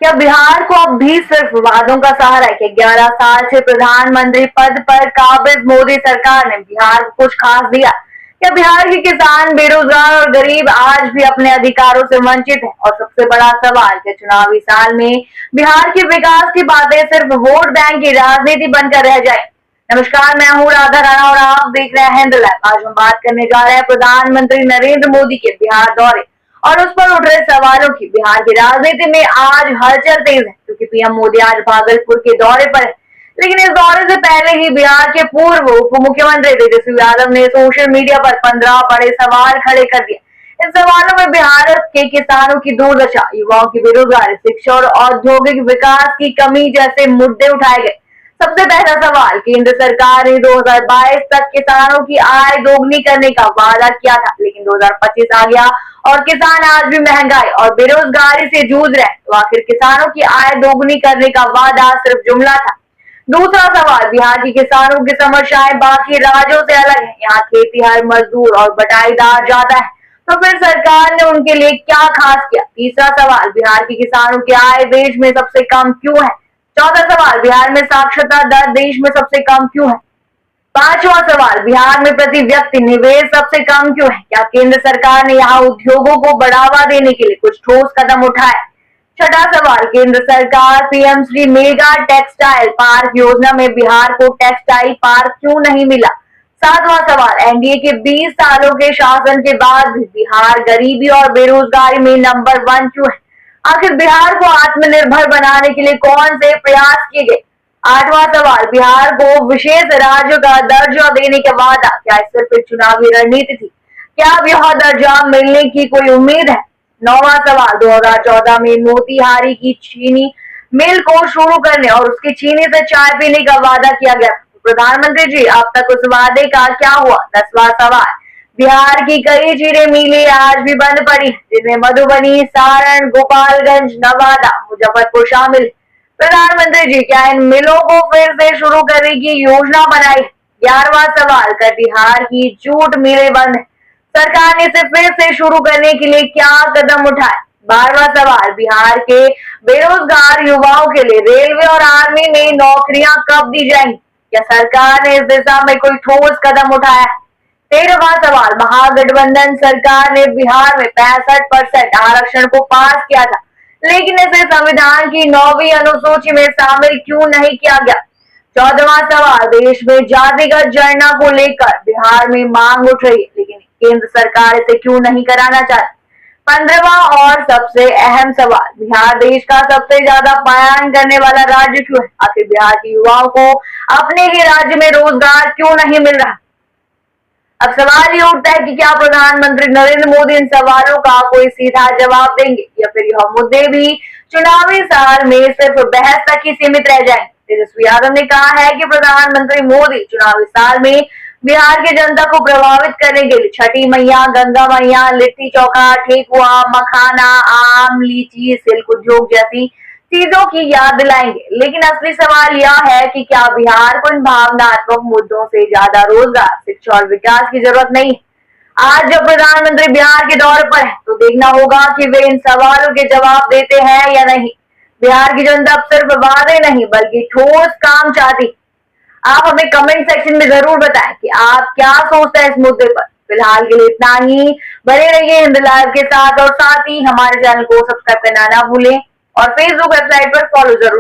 क्या बिहार को अब भी सिर्फ वादों का सहारा है? 11 साल से प्रधानमंत्री पद पर काबिज मोदी सरकार ने बिहार को कुछ खास दिया? क्या बिहार के किसान, बेरोजगार और गरीब आज भी अपने अधिकारों से वंचित हैं? और सबसे बड़ा सवाल कि चुनावी साल में बिहार के विकास की बातें सिर्फ वोट बैंक की राजनीति बनकर रह जाए? नमस्कार, मैं हूँ राधा राणा और आप देख रहे हैं हिंद लाइव। आज हम बात करने जा रहे हैं प्रधानमंत्री नरेंद्र मोदी के बिहार दौरे और उस पर उठ रहे सवालों की। बिहार की राजनीति में आज हलचल तेज है क्योंकि पीएम मोदी आज भागलपुर के दौरे पर है। लेकिन इस दौरे से पहले ही बिहार के पूर्व उप मुख्यमंत्री तेजस्वी यादव ने सोशल मीडिया पर 15 बड़े सवाल खड़े कर दिए। इन सवालों में बिहार के किसानों की दुर्दशा, युवाओं की बेरोजगारी, शिक्षा और औद्योगिक विकास की कमी जैसे मुद्दे उठाए गए। सबसे पहला सवाल, केंद्र सरकार ने 2022 तक किसानों की आय दोगुनी करने का वादा किया था, लेकिन 2025 आ गया और किसान आज भी महंगाई और बेरोजगारी से जूझ रहे हैं। तो आखिर किसानों की आय दोगुनी करने का वादा सिर्फ जुमला था? दूसरा सवाल, बिहार के किसानों की समस्याएं बाकी राज्यों से अलग है। यहाँ खेती हर मजदूर और बटाईदार ज्यादा है, तो फिर सरकार ने उनके लिए क्या खास किया? तीसरा सवाल, बिहार के किसानों की आय देश में सबसे कम क्यों है? चौथा सवाल, बिहार में साक्षरता दर देश में सबसे कम क्यों है? पांचवा सवाल, बिहार में प्रति व्यक्ति निवेश सबसे कम क्यों है? क्या केंद्र सरकार ने यहाँ उद्योगों को बढ़ावा देने के लिए कुछ ठोस कदम उठाए? छठा सवाल, केंद्र सरकार PM Shri mega textile park योजना में बिहार को टेक्सटाइल पार्क क्यों नहीं मिला? सातवां सवाल, एनडीए के 20 सालों के शासन के बाद भी बिहार गरीबी और बेरोजगारी में नंबर 1 क्यों है? आखिर बिहार को आत्मनिर्भर बनाने के लिए कौन से प्रयास किए गए? आठवां सवाल, बिहार को विशेष राज्य का दर्जा देने का वादा क्या सिर्फ एक चुनावी रणनीति थी? क्या अब यह दर्जा मिलने की कोई उम्मीद है? नौवां सवाल, 2014 में मोतिहारी की चीनी मिल को शुरू करने और उसकी चीनी से चाय पीने का वादा किया गया। प्रधानमंत्री जी, अब तक उस वादे का क्या हुआ? 10वां सवाल, बिहार की कई चीनी मिलें आज भी बंद पड़ी, जिनमें मधुबनी, सारण, गोपालगंज, नवादा, मुजफ्फरपुर शामिल। प्रधानमंत्री जी, क्या इन मिलों को फिर से शुरू करने की योजना बनाई? 11वां सवाल, कटिहार की जूट मिलें बंद है, सरकार ने इसे फिर से शुरू करने के लिए क्या कदम उठाए? 12वां सवाल, बिहार के बेरोजगार युवाओं के लिए रेलवे और आर्मी में नौकरियां कब दी जाएंगी? क्या सरकार ने इस दिशा में कोई ठोस कदम उठाया? 13वां सवाल, महागठबंधन सरकार ने बिहार में 65% आरक्षण को पास किया था, लेकिन इसे संविधान की 9वीं अनुसूची में शामिल क्यों नहीं किया गया? 14वां सवाल, देश में जातिगत जनगणना को लेकर बिहार में मांग उठ रही है, लेकिन केंद्र सरकार इसे क्यों नहीं कराना चाहती? 15वां और सबसे अहम सवाल, बिहार देश का सबसे ज्यादा पलायन करने वाला राज्य क्यों है? आखिर बिहार के युवाओं को अपने ही राज्य में रोजगार क्यों नहीं मिल रहा? अब सवाल ये उठता है कि क्या प्रधानमंत्री नरेंद्र मोदी इन सवालों का कोई सीधा जवाब देंगे या फिर यह मुद्दे भी चुनावी साल में सिर्फ बहस तक ही सीमित रह जाएंगे? तेजस्वी यादव ने कहा है कि प्रधानमंत्री मोदी चुनावी साल में बिहार की जनता को प्रभावित करने के लिए छठी मैया, गंगा मैया, लिट्टी चोखा, ठेकुआ, मखाना, आम, लीची, सिल्क उद्योग जैसी चीजों की याद दिलाएंगे। लेकिन असली सवाल यह है कि क्या बिहार को इन भावनात्मक मुद्दों से ज्यादा रोजगार, शिक्षा और विकास की जरूरत नहीं है? आज जब प्रधानमंत्री बिहार के दौरे पर है तो देखना होगा कि वे इन सवालों के जवाब देते हैं या नहीं। बिहार की जनता अब सिर्फ वादे नहीं बल्कि ठोस काम चाहती। आप हमें कमेंट सेक्शन में जरूर बताएं कि आप क्या सोचते हैं इस मुद्दे पर। फिलहाल के लिए इतना ही। बने रहिए हिंद लाइव के साथ और साथ ही हमारे चैनल को सब्सक्राइब करना ना भूलें और फेसबुक वेबसाइट पर फॉलो जरूर